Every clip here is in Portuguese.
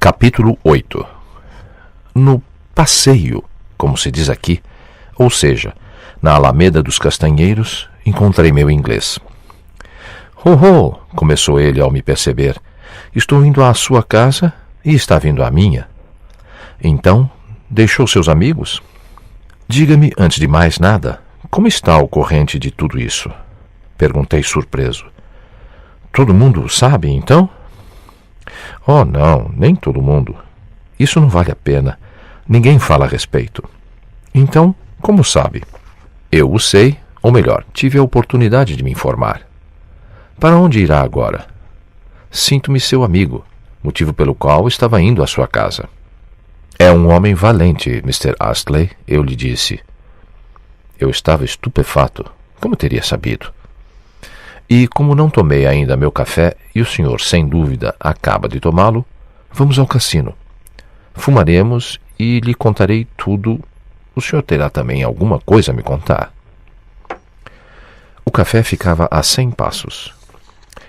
Capítulo 8. No passeio, como se diz aqui, ou seja, na Alameda dos Castanheiros, encontrei meu inglês. Oh, começou ele ao me perceber. Estou indo à sua casa e está vindo à minha. Então, deixou seus amigos? Diga-me, antes de mais nada, como está o corrente de tudo isso? Perguntei surpreso. Todo mundo sabe, então? Oh, não, nem todo mundo. Isso não vale a pena. Ninguém fala a respeito. Então, como sabe? Eu o sei, ou melhor, tive a oportunidade de me informar. Para onde irá agora? Sinto-me seu amigo, motivo pelo qual estava indo à sua casa. É um homem valente, Mr. Astley, eu lhe disse. Eu estava estupefato. Como teria sabido? E como não tomei ainda meu café, e o senhor, sem dúvida, acaba de tomá-lo, vamos ao cassino. Fumaremos e lhe contarei tudo. O senhor terá também alguma coisa a me contar. O café ficava a 100 passos.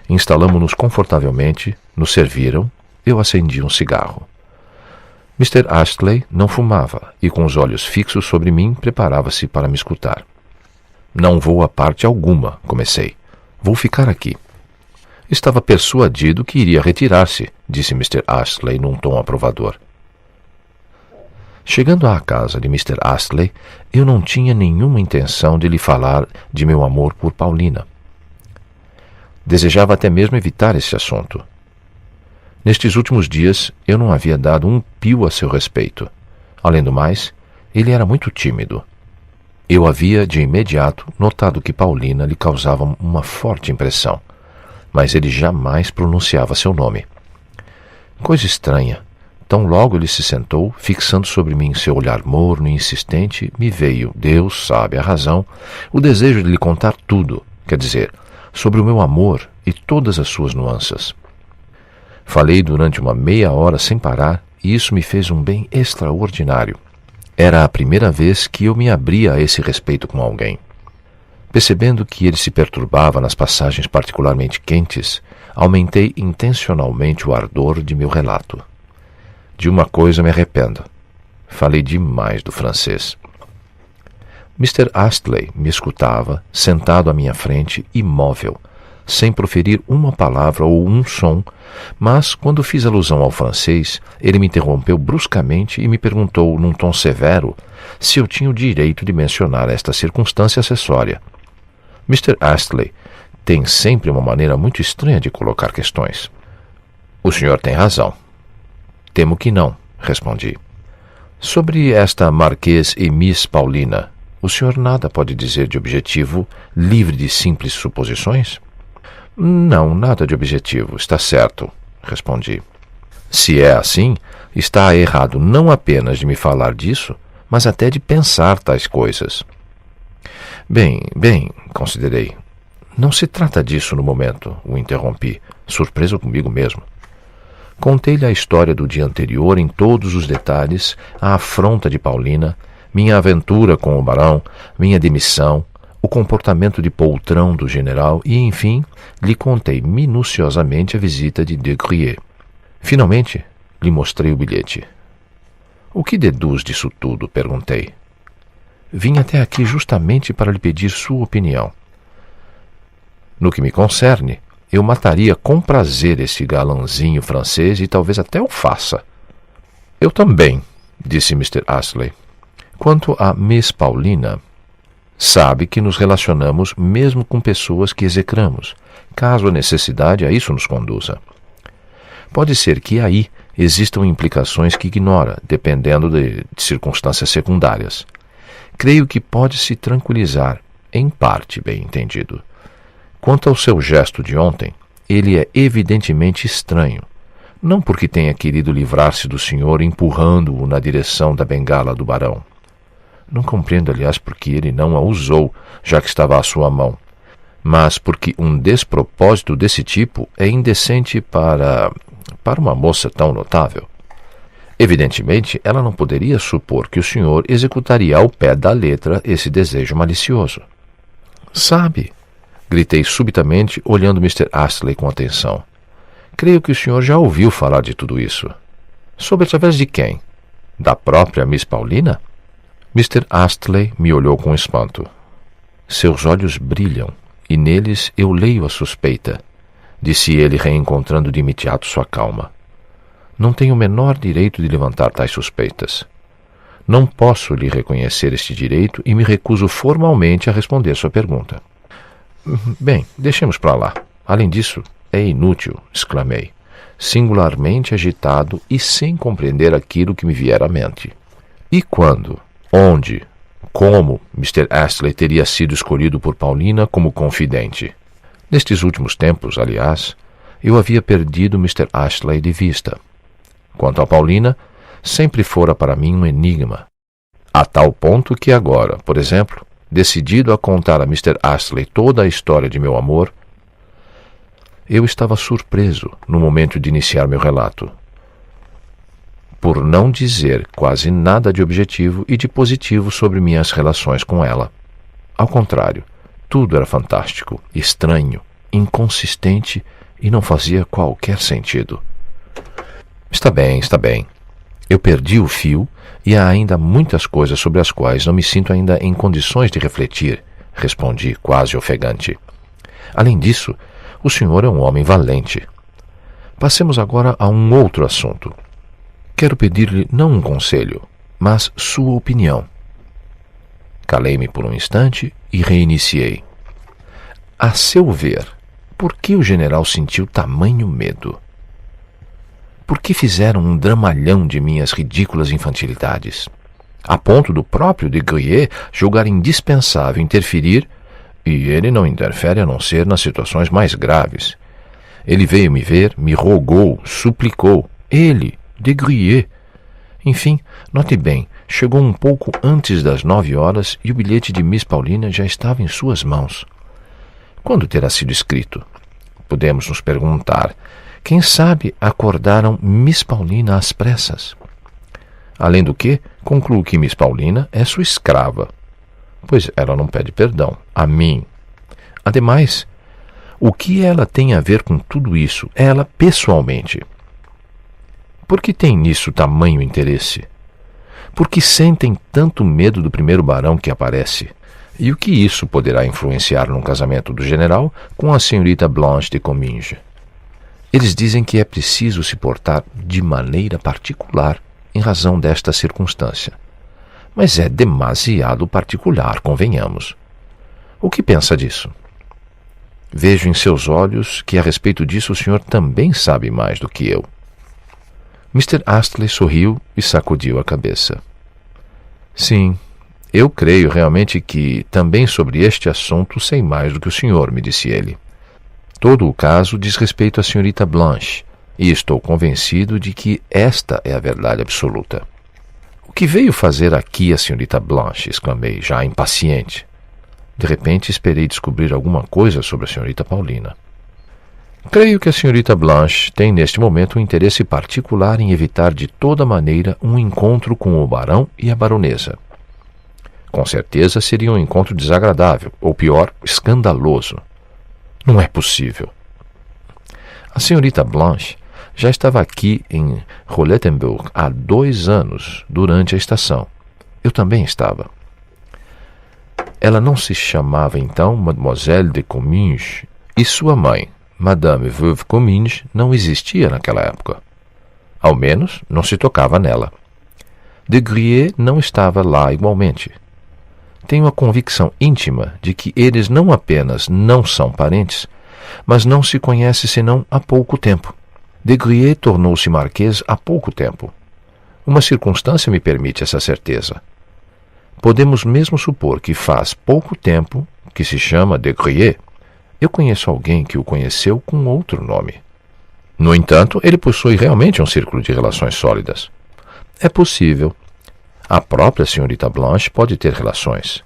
Instalamo-nos confortavelmente, nos serviram, eu acendi um cigarro. Mr. Astley não fumava e, com os olhos fixos sobre mim, preparava-se para me escutar. Não vou a parte alguma, comecei. Vou ficar aqui. Estava persuadido que iria retirar-se, disse Mr. Astley num tom aprovador. Chegando à casa de Mr. Astley, eu não tinha nenhuma intenção de lhe falar de meu amor por Paulina. Desejava até mesmo evitar esse assunto. Nestes últimos dias, eu não havia dado um pio a seu respeito. Além do mais, ele era muito tímido. Eu havia, de imediato, notado que Paulina lhe causava uma forte impressão, mas ele jamais pronunciava seu nome. Coisa estranha. Tão logo ele se sentou, fixando sobre mim seu olhar morno e insistente, me veio, Deus sabe a razão, o desejo de lhe contar tudo, quer dizer, sobre o meu amor e todas as suas nuances. Falei durante uma meia hora sem parar, e isso me fez um bem extraordinário. Era a primeira vez que eu me abria a esse respeito com alguém. Percebendo que ele se perturbava nas passagens particularmente quentes, aumentei intencionalmente o ardor de meu relato. De uma coisa me arrependo. Falei demais do francês. Mr. Astley me escutava, sentado à minha frente, imóvel, sem proferir uma palavra ou um som, mas, quando fiz alusão ao francês, ele me interrompeu bruscamente e me perguntou, num tom severo, se eu tinha o direito de mencionar esta circunstância acessória. Mr. Astley tem sempre uma maneira muito estranha de colocar questões. O senhor tem razão. Temo que não, respondi. Sobre esta Marquês e Miss Paulina, o senhor nada pode dizer de objetivo, livre de simples suposições? Não, nada de objetivo, está certo, respondi. Se é assim, está errado não apenas de me falar disso, mas até de pensar tais coisas. Bem, considerei. Não se trata disso no momento, o interrompi, surpreso comigo mesmo. Contei-lhe a história do dia anterior em todos os detalhes, a afronta de Paulina, minha aventura com o barão, minha demissão, o comportamento de poltrão do general e, enfim, lhe contei minuciosamente a visita de De Griers. Finalmente, lhe mostrei o bilhete. O que deduz disso tudo? Perguntei. Vim até aqui justamente para lhe pedir sua opinião. No que me concerne, eu mataria com prazer esse galãzinho francês e talvez até o faça. Eu também, disse Mr. Astley. Quanto a Miss Paulina, sabe que nos relacionamos mesmo com pessoas que execramos, caso a necessidade a isso nos conduza. Pode ser que aí existam implicações que ignora, dependendo de circunstâncias secundárias. Creio que pode se tranquilizar, em parte, bem entendido. Quanto ao seu gesto de ontem, ele é evidentemente estranho, não porque tenha querido livrar-se do senhor empurrando-o na direção da bengala do barão. Não compreendo, aliás, porque ele não a usou, já que estava à sua mão, mas porque um despropósito desse tipo é indecente para uma moça tão notável. Evidentemente, ela não poderia supor que o senhor executaria ao pé da letra esse desejo malicioso. Sabe, gritei subitamente, olhando Mr. Astley com atenção. Creio que o senhor já ouviu falar de tudo isso. Soube através de quem? Da própria Miss Paulina? Mr. Astley me olhou com espanto. Seus olhos brilham, e neles eu leio a suspeita, disse ele, reencontrando de imediato sua calma. Não tenho o menor direito de levantar tais suspeitas. Não posso lhe reconhecer este direito e me recuso formalmente a responder sua pergunta. Bem, deixemos para lá. Além disso, é inútil, exclamei, singularmente agitado e sem compreender aquilo que me viera à mente. E quando, onde, como Mr. Astley teria sido escolhido por Paulina como confidente? Nestes últimos tempos, aliás, eu havia perdido Mr. Astley de vista. Quanto a Paulina, sempre fora para mim um enigma, a tal ponto que agora, por exemplo, decidido a contar a Mr. Astley toda a história de meu amor, eu estava surpreso no momento de iniciar meu relato, por não dizer quase nada de objetivo e de positivo sobre minhas relações com ela. Ao contrário, tudo era fantástico, estranho, inconsistente e não fazia qualquer sentido. Está bem, está bem. Eu perdi o fio e há ainda muitas coisas sobre as quais não me sinto ainda em condições de refletir, respondi, quase ofegante. Além disso, o senhor é um homem valente. Passemos agora a um outro assunto. Quero pedir-lhe não um conselho, mas sua opinião. Calei-me por um instante e reiniciei. A seu ver, por que o general sentiu tamanho medo? Por que fizeram um dramalhão de minhas ridículas infantilidades, a ponto do próprio de Grier julgar indispensável interferir, e ele não interfere a não ser nas situações mais graves. Ele veio me ver, me rogou, suplicou. Ele, de Grier. Enfim, note bem, chegou um pouco antes das 9h e o bilhete de Miss Paulina já estava em suas mãos. Quando terá sido escrito? Podemos nos perguntar. Quem sabe acordaram Miss Paulina às pressas. Além do que, concluo que Miss Paulina é sua escrava, pois ela não pede perdão a mim. Ademais, o que ela tem a ver com tudo isso, ela pessoalmente? Por que tem nisso tamanho interesse? Por que sentem tanto medo do primeiro barão que aparece? E o que isso poderá influenciar num casamento do general com a senhorita Blanche de Comminges? Eles dizem que é preciso se portar de maneira particular em razão desta circunstância. Mas é demasiado particular, convenhamos. O que pensa disso? Vejo em seus olhos que a respeito disso o senhor também sabe mais do que eu. Mr. Astley sorriu e sacudiu a cabeça. Sim, eu creio realmente que também sobre este assunto sei mais do que o senhor, me disse ele. Todo o caso diz respeito à senhorita Blanche, e estou convencido de que esta é a verdade absoluta. O que veio fazer aqui a senhorita Blanche? Exclamei, já impaciente. De repente esperei descobrir alguma coisa sobre a senhorita Paulina. Creio que a senhorita Blanche tem neste momento um interesse particular em evitar de toda maneira um encontro com o barão e a baronesa. Com certeza seria um encontro desagradável, ou pior, escandaloso. Não é possível. A senhorita Blanche já estava aqui em Rolettenburg há 2 anos, durante a estação. Eu também estava. Ela não se chamava então Mademoiselle de Comminges, e sua mãe, Madame Veuve Comminges, não existia naquela época. Ao menos, não se tocava nela. De Grier não estava lá igualmente. Tenho a convicção íntima de que eles não apenas não são parentes, mas não se conhecem senão há pouco tempo. De Grier tornou-se marquês há pouco tempo. Uma circunstância me permite essa certeza. Podemos mesmo supor que faz pouco tempo que se chama de Grier. Eu conheço alguém que o conheceu com outro nome. No entanto, ele possui realmente um círculo de relações sólidas. É possível. A própria senhorita Blanche pode ter relações.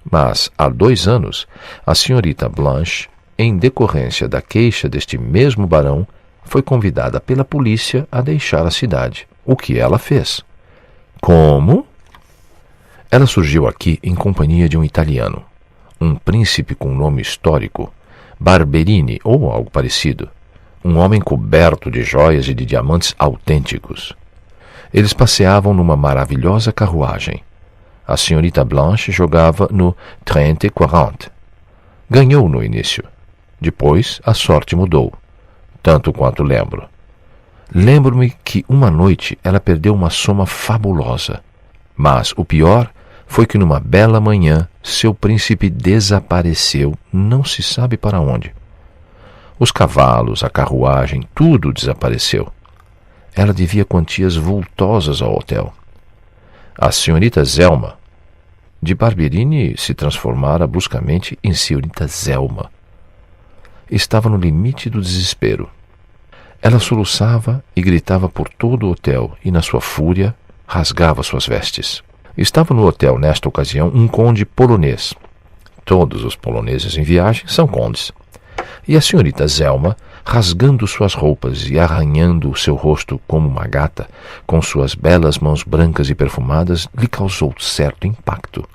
Mas, há 2 anos, a senhorita Blanche, em decorrência da queixa deste mesmo barão, foi convidada pela polícia a deixar a cidade, o que ela fez. Como? Ela surgiu aqui em companhia de um italiano, um príncipe com nome histórico, Barberini ou algo parecido, um homem coberto de joias e de diamantes autênticos. Eles passeavam numa maravilhosa carruagem. A senhorita Blanche jogava no 30 e 40. Ganhou no início. Depois, a sorte mudou. Tanto quanto lembro. Lembro-me que uma noite ela perdeu uma soma fabulosa. Mas o pior foi que numa bela manhã seu príncipe desapareceu, não se sabe para onde. Os cavalos, a carruagem, tudo desapareceu. Ela devia quantias vultosas ao hotel. A senhorita Zelma, de Barberini se transformara bruscamente em senhorita Zelma. Estava no limite do desespero. Ela soluçava e gritava por todo o hotel e, na sua fúria, rasgava suas vestes. Estava no hotel, nesta ocasião, um conde polonês. Todos os poloneses em viagem são condes. E a senhorita Zelma, rasgando suas roupas e arranhando o seu rosto como uma gata, com suas belas mãos brancas e perfumadas, lhe causou certo impacto.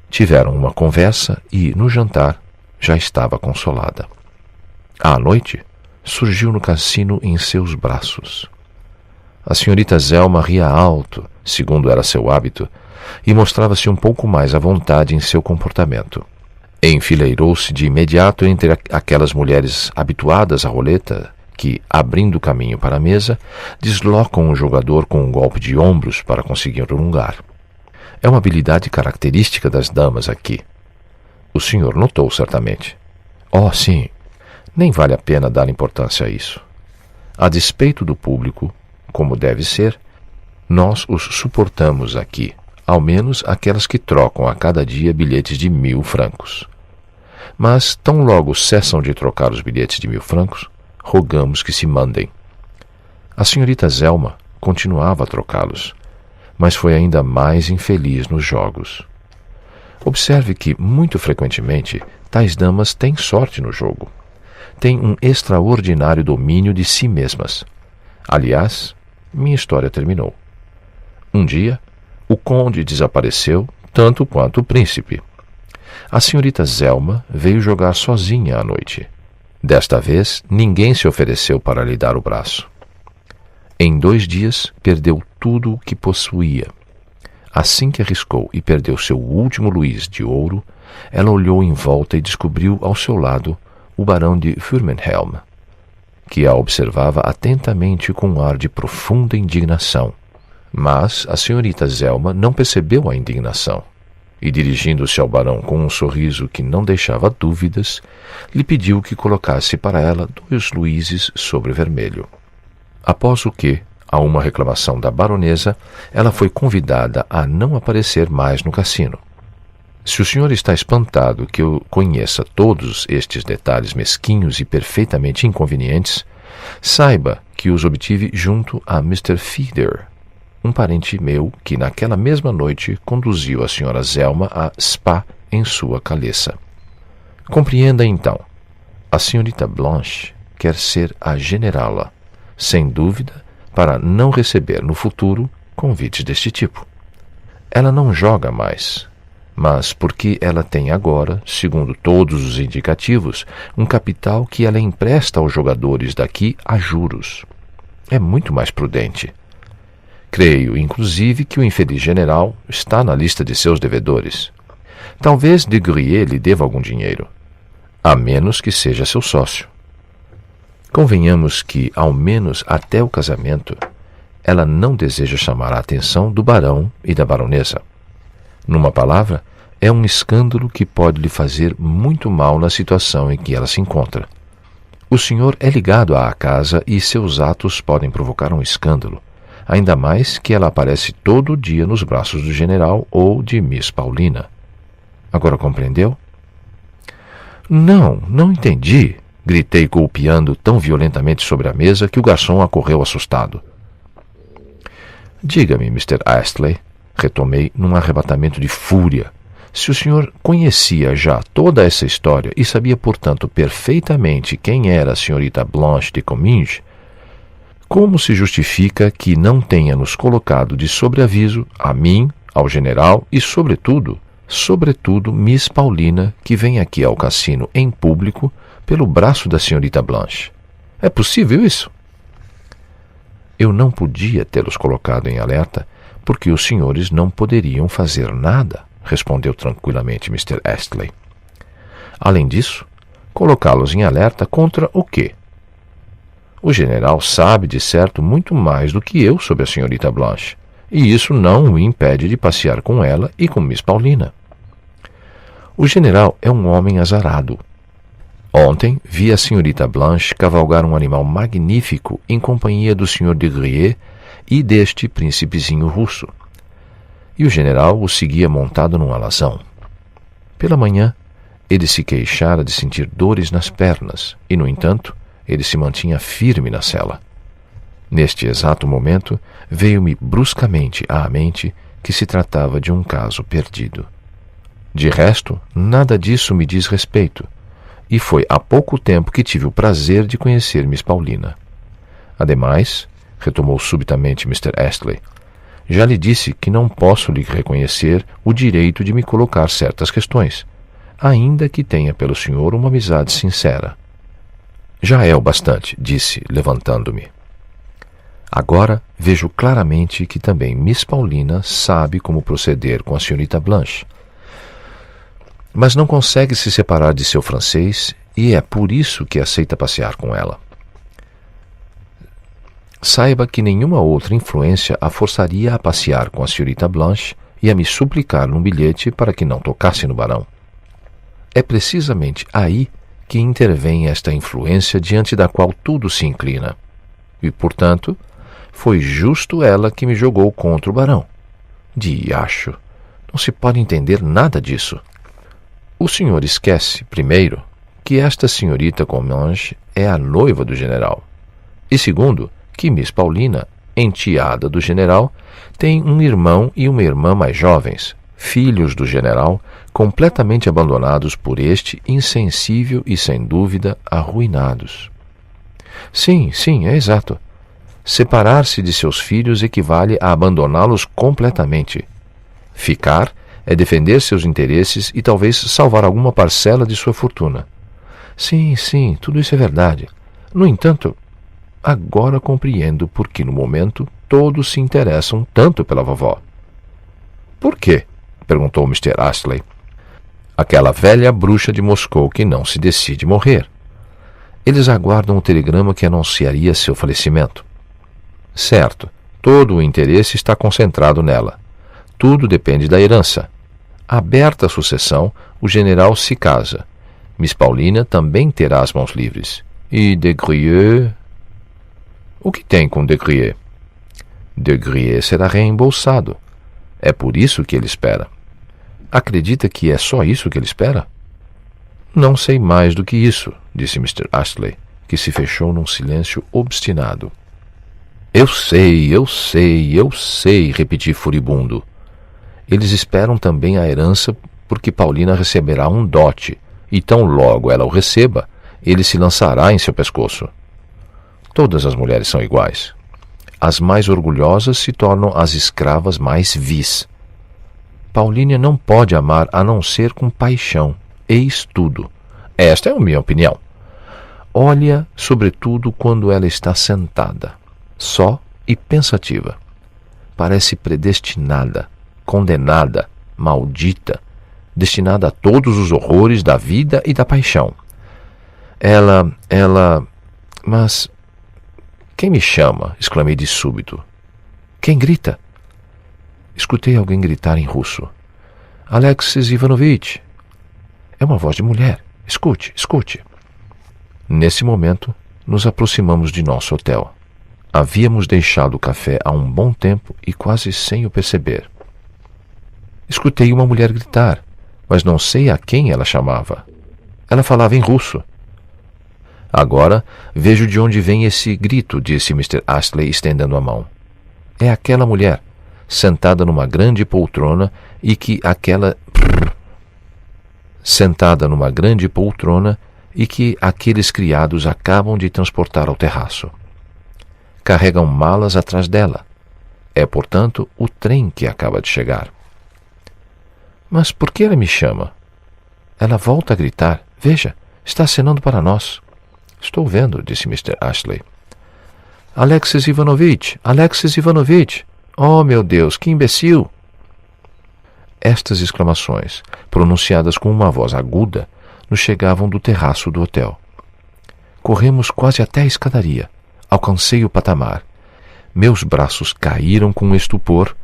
Tiveram uma conversa e, no jantar, já estava consolada. À noite, surgiu no cassino em seus braços. A senhorita Zelma ria alto, segundo era seu hábito, e mostrava-se um pouco mais à vontade em seu comportamento. Enfileirou-se de imediato entre aquelas mulheres habituadas à roleta que, abrindo caminho para a mesa, deslocam o jogador com um golpe de ombros para conseguir um lugar. É uma habilidade característica das damas aqui. O senhor notou certamente. Oh, sim. Nem vale a pena dar importância a isso. A despeito do público, como deve ser, nós os suportamos aqui, ao menos aquelas que trocam a cada dia bilhetes de 1.000 francos. Mas, tão logo cessam de trocar os bilhetes de 1.000 francos, rogamos que se mandem. A senhorita Zelma continuava a trocá-los, mas foi ainda mais infeliz nos jogos. Observe que, muito frequentemente, tais damas têm sorte no jogo. Têm um extraordinário domínio de si mesmas. Aliás, minha história terminou. Um dia, o conde desapareceu, tanto quanto o príncipe. A senhorita Zelma veio jogar sozinha à noite. Desta vez, ninguém se ofereceu para lhe dar o braço. Em 2 dias, perdeu tudo o que possuía. Assim que arriscou e perdeu seu último luís de ouro, ela olhou em volta e descobriu ao seu lado o barão de Fürmenhelm, que a observava atentamente com um ar de profunda indignação. Mas a senhorita Zelma não percebeu a indignação e, dirigindo-se ao barão com um sorriso que não deixava dúvidas, lhe pediu que colocasse para ela 2 luíses sobre vermelho. Após o que, a uma reclamação da baronesa, ela foi convidada a não aparecer mais no cassino. Se o senhor está espantado que eu conheça todos estes detalhes mesquinhos e perfeitamente inconvenientes, saiba que os obtive junto a Mr. Feeder, um parente meu que naquela mesma noite conduziu a senhora Zelma a Spa em sua caleça. Compreenda então, a senhorita Blanche quer ser a generala, sem dúvida, para não receber no futuro convites deste tipo. Ela não joga mais, mas porque ela tem agora, segundo todos os indicativos, um capital que ela empresta aos jogadores daqui a juros. É muito mais prudente. Creio, inclusive, que o infeliz general está na lista de seus devedores. Talvez de Grier lhe deva algum dinheiro, a menos que seja seu sócio. Convenhamos que, ao menos até o casamento, ela não deseja chamar a atenção do barão e da baronesa. Numa palavra, é um escândalo que pode lhe fazer muito mal na situação em que ela se encontra. O senhor é ligado à casa e seus atos podem provocar um escândalo, ainda mais que ela aparece todo dia nos braços do general ou de Miss Paulina. Agora compreendeu? Não entendi, gritei golpeando tão violentamente sobre a mesa que o garçom acorreu assustado. Diga-me, Mr. Astley, retomei num arrebatamento de fúria, se o senhor conhecia já toda essa história e sabia, portanto, perfeitamente quem era a senhorita Blanche de Comminges, como se justifica que não tenha nos colocado de sobreaviso a mim, ao general e, sobretudo, Miss Paulina, que vem aqui ao cassino em público pelo braço da senhorita Blanche? É possível isso? Eu não podia tê-los colocado em alerta, porque os senhores não poderiam fazer nada, respondeu tranquilamente Mr. Astley. Além disso, colocá-los em alerta contra o quê? O general sabe, de certo, muito mais do que eu sobre a senhorita Blanche, e isso não o impede de passear com ela e com Miss Paulina. O general é um homem azarado. Ontem vi a senhorita Blanche cavalgar um animal magnífico em companhia do Sr. de Grier e deste príncipezinho russo. E o general o seguia montado num alazão. Pela manhã, ele se queixara de sentir dores nas pernas e, no entanto, ele se mantinha firme na cela. Neste exato momento, veio-me bruscamente à mente que se tratava de um caso perdido. De resto, nada disso me diz respeito, e foi há pouco tempo que tive o prazer de conhecer Miss Paulina. Ademais, retomou subitamente Mr. Astley, já lhe disse que não posso lhe reconhecer o direito de me colocar certas questões, ainda que tenha pelo senhor uma amizade sincera. Já é o bastante, disse, levantando-me. Agora vejo claramente que também Miss Paulina sabe como proceder com a senhorita Blanche, mas não consegue se separar de seu francês e é por isso que aceita passear com ela. Saiba que nenhuma outra influência a forçaria a passear com a senhorita Blanche e a me suplicar num bilhete para que não tocasse no barão. É precisamente aí que intervém esta influência diante da qual tudo se inclina. E, portanto, foi justo ela que me jogou contra o barão. Diacho! Não se pode entender nada disso. O senhor esquece, primeiro, que esta senhorita Comminges é a noiva do general. E segundo, que Miss Paulina, enteada do general, tem um irmão e uma irmã mais jovens, filhos do general, completamente abandonados por este, insensível e, sem dúvida, arruinados. Sim, é exato. Separar-se de seus filhos equivale a abandoná-los completamente. Ficar é defender seus interesses e talvez salvar alguma parcela de sua fortuna. Sim, tudo isso é verdade. No entanto, agora compreendo por que, no momento, todos se interessam tanto pela vovó. Por quê? Perguntou Mr. Astley. Aquela velha bruxa de Moscou que não se decide morrer. Eles aguardam o telegrama que anunciaria seu falecimento. Certo, todo o interesse está concentrado nela. Tudo depende da herança. Aberta a sucessão, o general se casa. Miss Paulina também terá as mãos livres. E de Grier... O que tem com de Grier? De Grier será reembolsado. É por isso que ele espera. Acredita que é só isso que ele espera? Não sei mais do que isso, disse Mr. Astley, que se fechou num silêncio obstinado. Eu sei, repeti furibundo. Eles esperam também a herança porque Paulina receberá um dote, e tão logo ela o receba, ele se lançará em seu pescoço. Todas as mulheres são iguais. As mais orgulhosas se tornam as escravas mais vis. Paulina não pode amar a não ser com paixão, eis tudo. Esta é a minha opinião. Olha, sobretudo, quando ela está sentada, só e pensativa. Parece predestinada, condenada, maldita, destinada a todos os horrores da vida e da paixão. Mas... Quem me chama? Exclamei de súbito. Quem grita? Escutei alguém gritar em russo. Alexis Ivanovitch. É uma voz de mulher. Escute. Nesse momento, nos aproximamos de nosso hotel. Havíamos deixado o café há um bom tempo e quase sem o perceber. Escutei uma mulher gritar, mas não sei a quem ela chamava. Ela falava em russo. Agora vejo de onde vem esse grito, disse Mr. Astley, estendendo a mão. É aquela mulher, sentada numa grande poltrona e que aqueles criados acabam de transportar ao terraço. Carregam malas atrás dela. É, portanto, o trem que acaba de chegar. Mas por que ela me chama? Ela volta a gritar. Veja, está acenando para nós. Estou vendo, disse Mr. Astley. Alexis Ivanovitch! Alexis Ivanovitch! Oh, meu Deus, que imbecil! Estas exclamações, pronunciadas com uma voz aguda, nos chegavam do terraço do hotel. Corremos quase até a escadaria. Alcancei o patamar. Meus braços caíram com estupor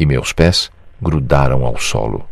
e meus pés grudaram ao solo.